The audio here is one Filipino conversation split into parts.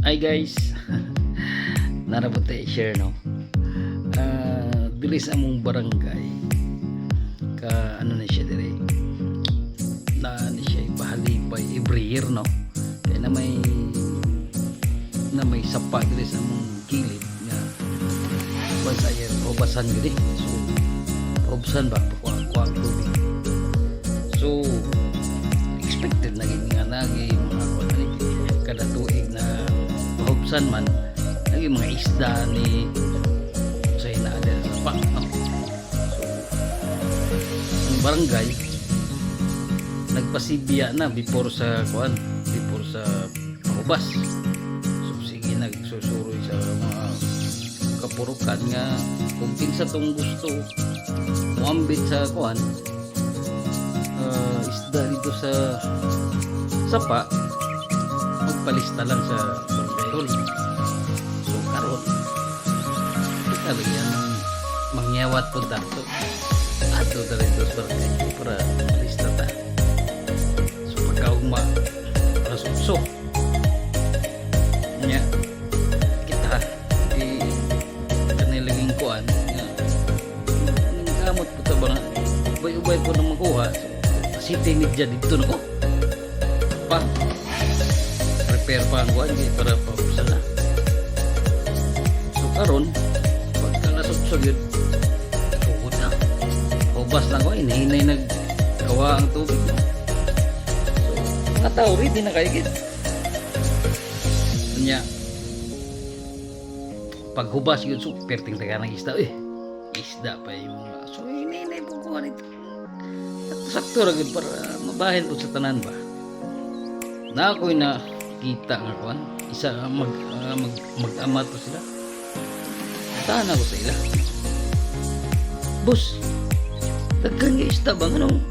Hi guys. Narabot tayo share no. Dili sa among barangay ka ano na siya dire. Na ni siya ipahalipay every year no. Kaya na may sapa dire sa among gilid nga basta yan probasan gid. So probasan ba kuha tubig. So expected na gid nga nagi mga kada tuig na mahubsan man naging mga isda ni sa inaada sa sapa no? So ang barangay nagpasibya na before sa mahubas. So sige nagsusuroy sa mga kapurukan nga kung kinsa tong gusto muambit sa isda dito sa sapa magpalista lang sa barangay hall. So karon kita yan mangyawat po dato ato na rin sa barangay para lista ta. So pagkaugma alas 8 nya kita di kanilaging kuan nga kamot po ta ba ubay-ubay po na makuha. So city media dito no pa prepare pa ang kuan para paubsan na. So karon pagka nasubsog yun tugod na ubas lang ko hinahinay nagkawa ang tubig no? So mga tao rin di na kaigit niya paghubas yun so perting taga ng isda pa yung mga so hinahinay po kuha nito sakto ra gid para mabahin po sa tanan ba na ako'y nakita nga kuan isa mag-ama to sila tahan ako sa ila boss daghan nga isda ba anong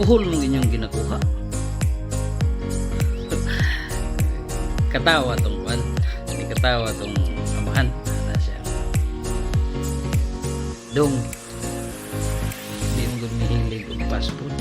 uhol ng inyong ginakuha katawa tong kuan hindi katawa tong amahan na siya dong hindi mo gud mihilig og fast food